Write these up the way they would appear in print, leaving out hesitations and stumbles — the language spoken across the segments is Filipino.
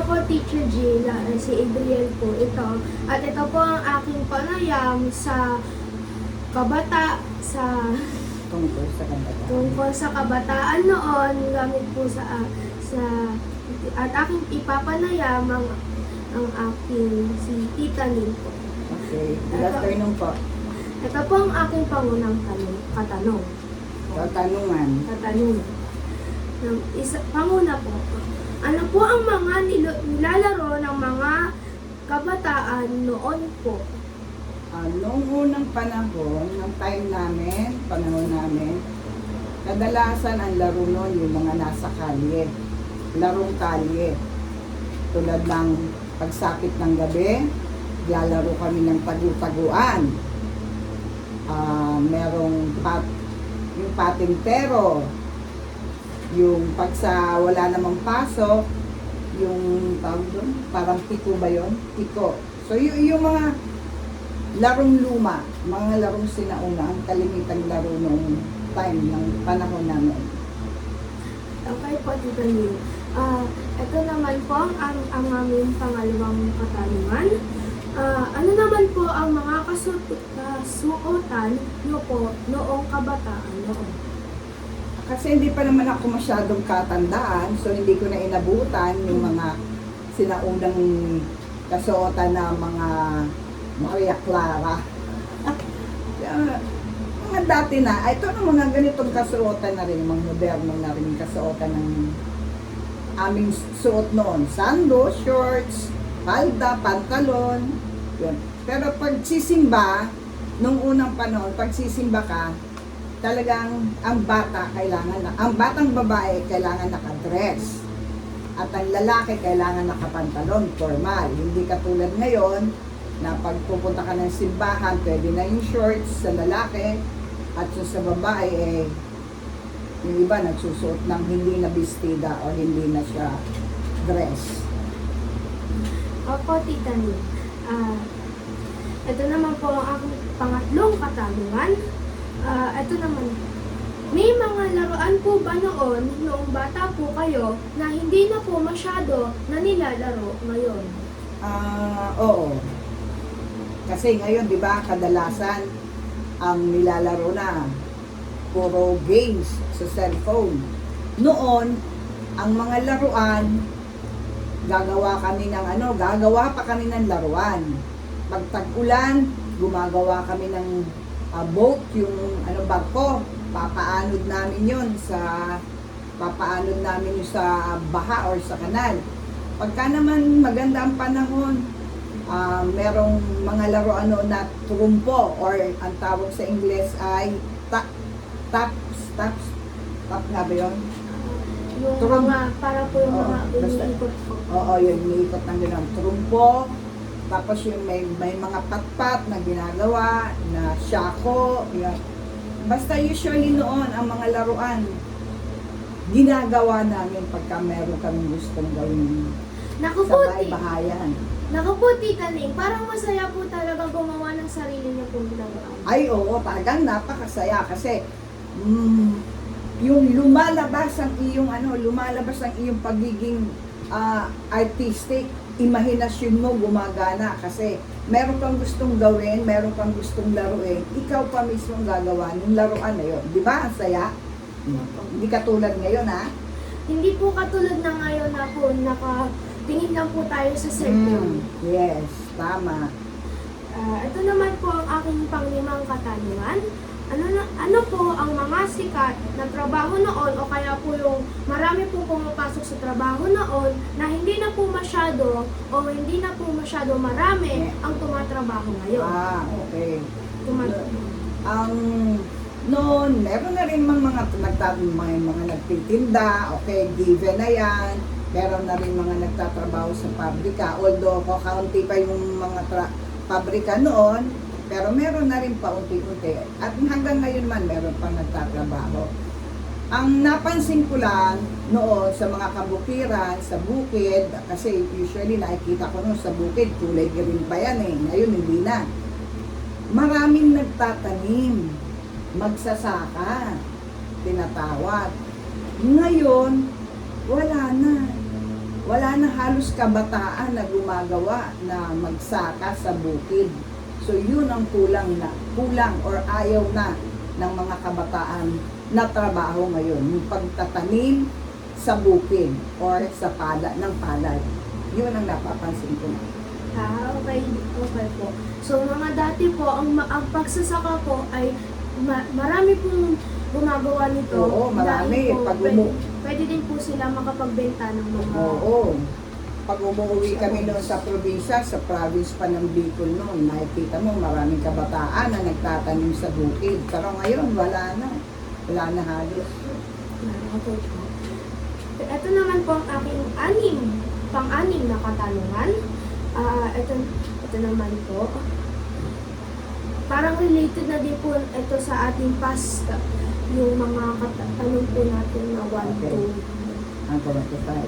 po, Teacher Gina, si Adriel po ito. At ito po ang aking panayam sa tungkol sa kabataan noon gamit po at aking ipapanayam ang aking si Tita Lynn po. Okay, good afternoon po. Ito po ang aking pangunang katanungan. Panguna po, ano po ang mga nilalaro ng mga kabataan noon po? Noong unang panahon, panahon namin, kadalasan ang laro noon yung mga nasa kalye, larong kalye. Tulad ng pagsapit ng gabi, lalaro kami ng tagu-taguan. Merong yung patintero, yung pagsa wala namang pasok, yung tawag doon, parang piko ba yun? Piko. So yung mga larong luma, mga larong sinauna, ang kalimitang laro noong time ng panahon namin. Okay po, Tita Lynn. Ito naman po ang aming pangalawang katanungan. Ano naman po ang mga kasuotan nyo po noong kabataan noon? Kasi hindi pa naman ako masyadong katandaan, so hindi ko na inabutan yung mga sinaunang kasuotan na mga Maria Clara. Mga dati na, ito na mga ganitong kasuotan na rin, mga moderno na rin kasuotan ng aming suot noon. Sando, shorts, palda, pantalon, yun. Pero pag sisimba, nung unang panahon, pag sisimba ka, talagang ang batang babae kailangan nakadress. At ang lalaki kailangan nakapantalon, formal. Hindi katulad ngayon, na pag pupunta ka ng simbahan, pwede na yung shorts sa lalaki, at sa babae, yung iba nagsusuot ng hindi na bestida o hindi na siya dress. Opo, Tita Lynn. Ito naman po ang aking pangatlong katanungan. Ito naman, may mga laruan po ba noong bata po kayo na hindi na po masyado na nilalaro ngayon? Oo. Kasi ngayon, di ba, kadalasan ang nilalaro na puro games sa cellphone. Noon, ang mga laruan, gagawa pa kami ng laruan. Pag tag-ulan, gumagawa kami ng boat, yung barko. Papaanod namin yun sa baha or sa kanal. Pagka naman maganda ang panahon, merong mga laruan na trumpo, or ang tawag sa Ingles ay tap nga ba yun? Yung mga, para po yung mga iniikot po. Oo, yun, iniikot ng gano'n. Trumpo, tapos yung may mga patpat na ginagawa, na shako, yun. Basta usually noon, ang mga laruan, ginagawa namin pagka meron kaming gustong gawin sa bahay-bahayan. Naku po, Tita Lynn, parang masaya po talaga gumawa ng sarili niyo pong laruan. Ay, oo, talagang napakasaya kasi yung lumalabas ang iyong pagiging artistic, imahinasyon mo gumagana kasi meron kang gustong gawin, meron kang gustong laruin, ikaw pa mismo ang gagawa ng laruan na yun. Di ba? Ang saya? Hindi katulad ngayon, ha? Hindi po katulad na ngayon na po nakatingin lang po tayo sa cellphone. Yes, tama. Ito naman po ang aking panglimang katanungan. Ano po ang mga sikat na trabaho noon o kaya po yung marami po pumapasok sa trabaho noon na hindi na po masyado o hindi na po masyado marami ang tumatrabaho ngayon? Okay. Noon, meron na rin mga nagtitinda, okay, given na yan. Meron na rin mga nagtatrabaho sa pabrika, although kaunti pa yung mga pabrika noon, pero meron na rin paunti-unti. At hanggang ngayon man, meron pang nagtatrabaho. Ang napansin ko lang noon sa mga kabukiran, sa bukid, kasi usually nakikita ko noon sa bukid, kulay green pa yan eh. Ngayon hindi na. Maraming nagtatanim, magsasaka, tinatawag. Ngayon, wala na. wala na halos kabataan na gumagawa na magsaka sa bukid. So yun ang kulang or ayaw na ng mga kabataan na trabaho ngayon, yung pagtatanim sa bukid or sa ng palad. Yun ang napapansin ko. Okay, okay po. So mga dati po, ang pagsasaka po ay marami pong gumagawa nito. Oo, marami. Dahil po, Pag pwede din po sila makapagbenta ng mga... Oo. Pag umuwi kami noon sa probinsya, sa province pa ng Bicol noon, nakikita mo maraming kabataan na nagtatanim sa bukid. Pero ngayon, wala na. Wala na halos. Okay po. Ito naman po ang aking pang-anim na katanungan. Ito naman po. Parang related na din po ito sa ating past, yung mga tanong po natin na 1, Okay. 2. Ang 45.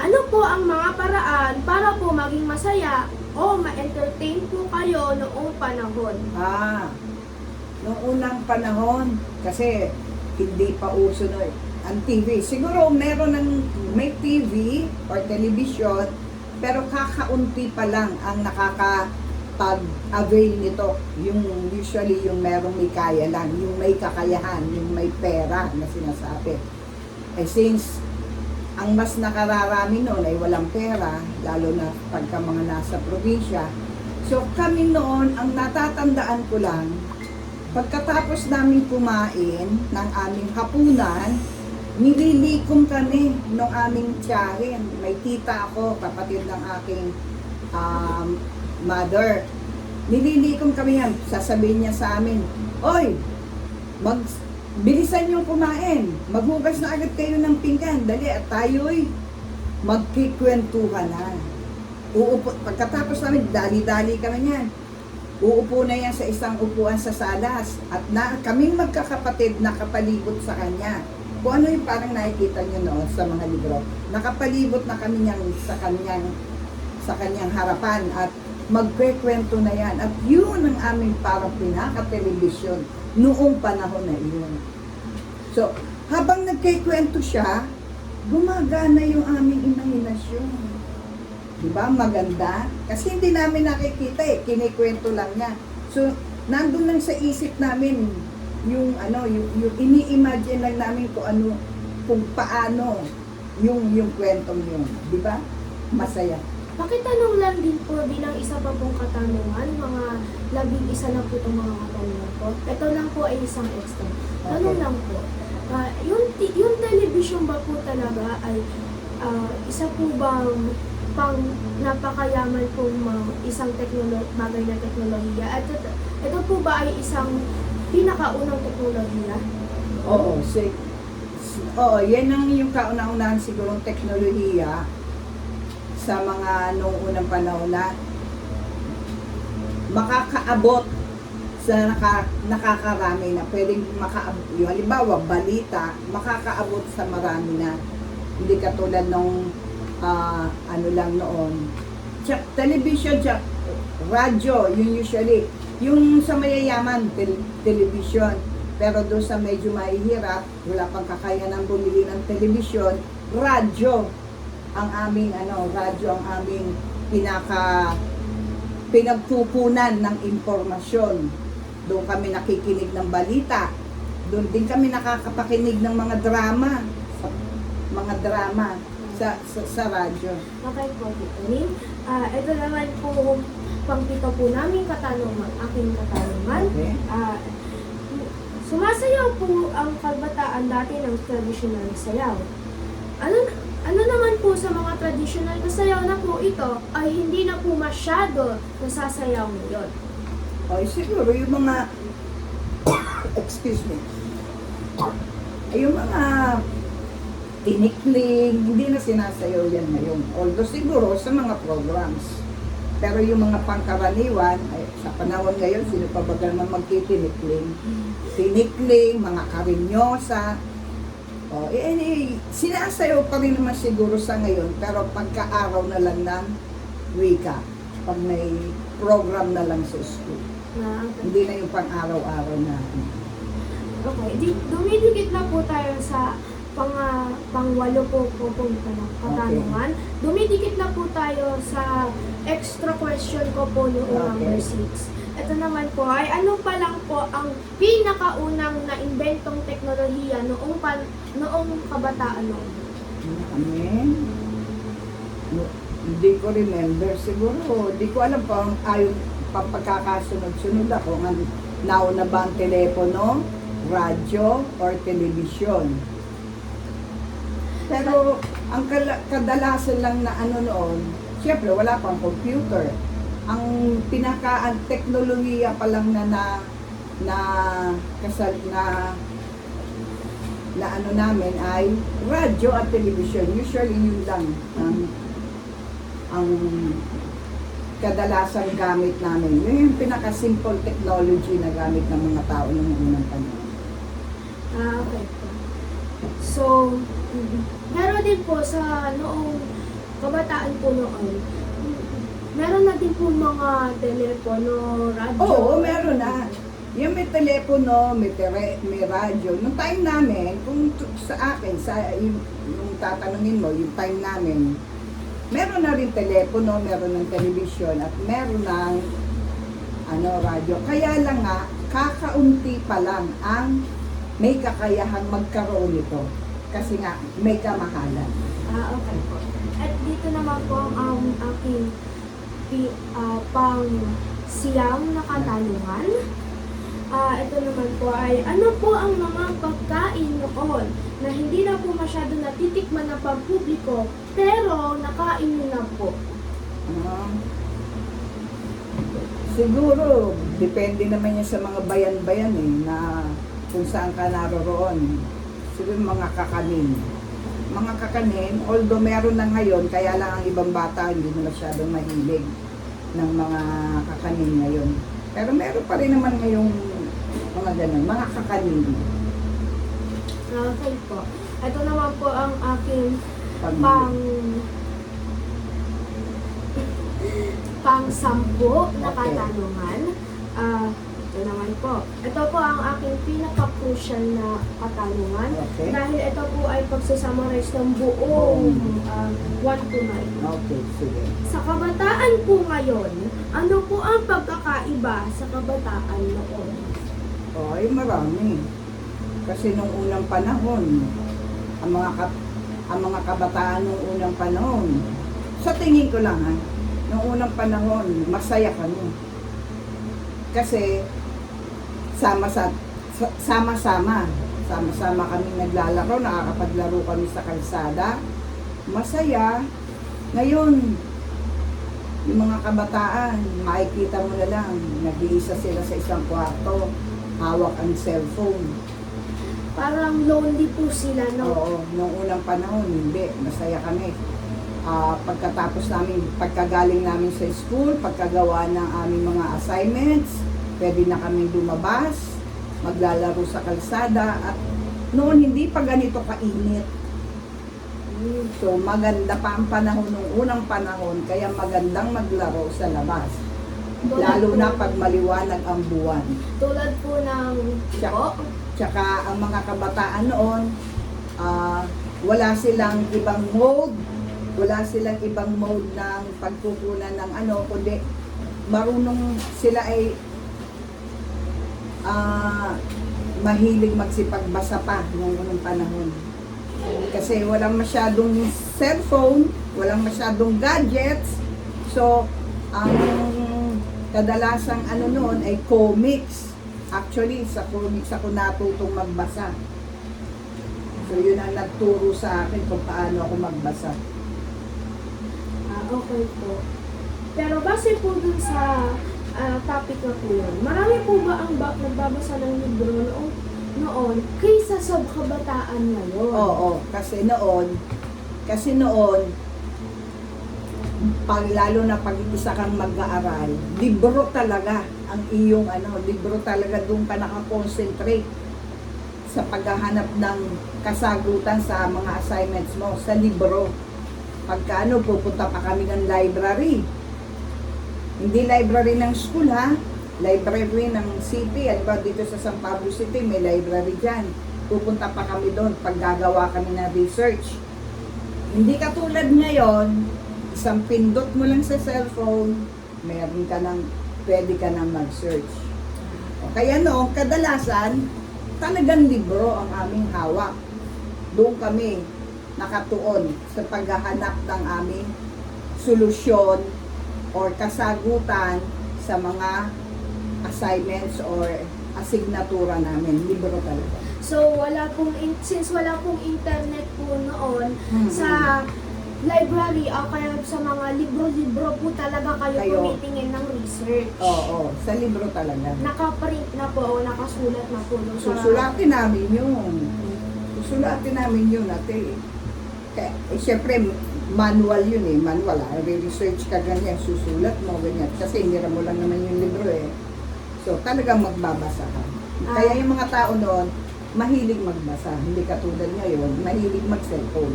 Ano po ang mga paraan para po maging masaya o ma-entertain po kayo noong panahon? Noong unang panahon, kasi hindi pa uso na ang TV. Siguro may TV or television, pero kakaunti pa lang ang nakakapag-avail nito. Usually yung merong may kaya lang, yung may kakayahan, yung may pera na sinasabi. Since ang mas nakararami noon ay walang pera, lalo na pagka mga nasa probinsya. So kami noon, ang natatandaan ko lang, pagkatapos namin kumain ng aming hapunan, nililikom kami ng aming tiyahin. May tita ako, kapatid ng aking mother. Nililikom kami yan. Sasabihin niya sa amin, "Oy, bilisan niyong kumain. Maghugas na agad kayo ng pinggan. Dali, at tayo'y magkikwentuhan na." Pagkatapos namin, dali-dali kami niyan. Uupo na yan sa isang upuan sa salas. At kaming magkakapatid nakapalibot sa kanya. Kung ano yung parang nakikita niyo noon sa mga libro. Nakapalibot na kami niyan sa kanyang harapan. At magkwekwento na yan. At yun ang aming parang pinaka-television noong panahon na iyon. So, habang nagkikwento siya, gumagana yung aming imahinasyon. Diba? Maganda. Kasi hindi namin nakikita kinikwento lang niya. So, nandun lang sa isip namin yung ini-imagine lang namin kung paano yung kwentong yun. Diba? Masaya. Pakitanong lang din po bilang isa pa pong katanungan, mga 11 na po itong mga katanungan po. Ito lang po ay isang extra. Tanong Okay. lang po, yung television ba po talaga ay isa po bang pang napakayaman po isang bagay na teknolohiya? At ito po ba ay isang pinakaunang teknolohiya? Oo. Yan ang yung kauna-unahan sigurong teknolohiya sa mga noong unang panahon na makakaabot sa nakakarami na pwedeng makaabot. Yung halimbawa, balita, makakaabot sa marami na hindi katulad nung lang noon. Television, radyo, yun usually. Yung sa mayayaman, television. Pero doon sa medyo mahihirap, wala pang kakayanan bumili ng television, radyo ang aming pinagkukunan ng impormasyon. Doon kami nakikinig ng balita. Doon din kami nakakapakinig ng mga drama sa radyo. Okay po, Tito Ning. Ito naman po pang-pito po namin aking katanungan. Okay. Sumasayaw po ang kabataan dati ng traditional na sayaw. Ano naman po sa mga traditional na sayaw na po ito ay hindi na po masyado nasasayaw ngayon? Siguro yung mga excuse me. Yung mga tinikling, hindi na sinasayaw yan ngayon. Although siguro sa mga programs. Pero yung mga pangkaraniwan, sa panahon ngayon, sino pa ba naman magtitinikling? Tinikling, mga karinyosa. Sinasayaw pa rin naman siguro sa ngayon, pero pagka-araw na lang ng wika, pag may program na lang sa school. Hindi na yung pang-araw-araw na. Okay, dumidikit na po tayo sa pang-walo po ng katanungan. Dumidikit na po tayo sa extra question ko po noong number 6. Ito naman po ay ano pa lang po ang pinakaunang na-inventong teknolohiya noong kabataan noon? Hindi ko remember. Siguro, hindi ko alam kung ayon pagkakasunod-sunod ako. Nauna ba ang telepono, radyo, or television? Pero, ang kadalasan lang na ano noon, syempre wala pang computer. Ang ang teknolohiya pa lang na ano namin ay radyo at television. Usually yun lang ang kadalasan gamit namin. Yun yung pinaka-simple technology na gamit ng mga tao noong unang panahon. Okay po. So, meron din po sa noong kabataan po noon, meron na din po mga telepono, radyo. Oo, meron na. Yung may telepono, may radyo. Nung time namin, kung sa akin, yung tatanungin mo, yung time namin, meron na rin telepono, meron ng television, at meron ng radyo. Kaya lang nga, kakaunti pa lang ang may kakayahang magkaroon nito. Kasi nga, may kamahalan. Okay po. At dito naman po ang aking pang siyam na katanungan. Ito naman po ay, ano po ang mga pagkain noon na hindi na po masyado natitikman ng pampubliko, pero nakain nyo na po? Siguro, depende naman yan sa mga bayan-bayan na kung saan ka naroroon. Siguro mga kakanin. Mga kakanin, although meron na ngayon, kaya lang ang ibang bata hindi na masyadong mahilig ng mga kakanin ngayon. Pero meron pa rin naman ngayong mga ganun, mga kakanin. Okay po. Ito naman po ang aking pang-sampu na katanungan. Ito naman po. Ito po ang aking pinaka-crucial na katanungan. Okay. Dahil ito po ay pagsusummarize ng buong 1 to 9. Okay, sige. Sa kabataan po ngayon, ano po ang pagkakaiba sa kabataan noon? Ay, marami. Kasi nung unang panahon, ang mga kabataan nung unang panahon, sa tingin ko lang nung unang panahon, masaya kami. Kasi sama-sama kami naglalaro, nakakapaglaro kami sa kalsada. Masaya. Ngayon, yung mga kabataan, makikita mo na lang, nag-iisa sila sa isang kwarto, hawak ang cellphone. Parang lonely po sila, no? Oo, nung unang panahon, hindi. Masaya kami. Pagkagaling namin sa school, pagkagawa ng aming mga assignments, pwede na kami lumabas, maglalaro sa kalsada, at noon hindi pa ganito kainit. So maganda pa ang panahon nung unang panahon, kaya magandang maglaro sa labas. Lalo na pag maliwanag ang buwan. Tulad po ng Tsaka ang mga kabataan noon, wala silang ibang mode ng pagkukunan ng kundi marunong sila ay mahilig magsipagbasa pa noong unang panahon. Kasi walang masyadong cellphone, walang masyadong gadgets. So, ang kadalasang noon ay comics. Actually, sa comics ako natutong magbasa. So, yun ang nagturo sa akin kung paano ako magbasa. Okay po. Pero base po dun sa topic na po yun, marami po ba ang nagbabasa ng libro noon kaysa sa kabataan ngayon? Oo, kasi noon, lalo na pag isa kang mag-aaral, libro talaga ang iyong libro talaga, doon ka nakakonsentrate sa paghahanap ng kasagutan sa mga assignments mo sa libro. Pagka pupunta pa kami ng library. Hindi library ng school library ng city. Dito sa San Pablo City, may library dyan. pupunta pa kami doon pag gagawa kami ng research. Hindi katulad ngayon, isang pindot mo lang sa cellphone, meron ka ng, pwede ka nang mag-search. O kaya noong kadalasan, talagang libro ang aming hawak. Doon kami nakatuon sa paghahanap ng aming solusyon or kasagutan sa mga assignments or asignatura namin. Libro talaga. So, since wala pong internet po noon, Mhm. sa library o kaya sa mga libro-libro po talaga kayo Kayo. tumitingin ng research. Oo, sa libro talaga. Nakaprint na po o nakasulat na po doon sa... Susulatin namin yun. Susulatin namin yun ate. Kaya, syempre, manual yun eh. Manual ah. Re-research ka ganyan, susulat mo ganyan. Kasi hinira mo lang naman yung libro eh. So, talagang magbabasa ka. Kaya yung mga tao noon, mahilig magbasa. Hindi katulad ngayon, mahilig mag-cellphone.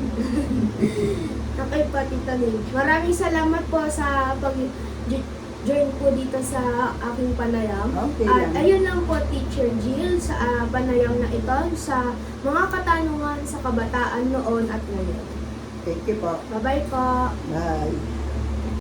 Okay po, Tita Lynn. Maraming salamat po sa pag-join po dito sa aking panayam. Okay At lang. ayun lang po, Teacher Jill, sa panayam na ito, sa mga katanungan sa kabataan noon at ngayon. Thank you po. Bye-bye po. Bye.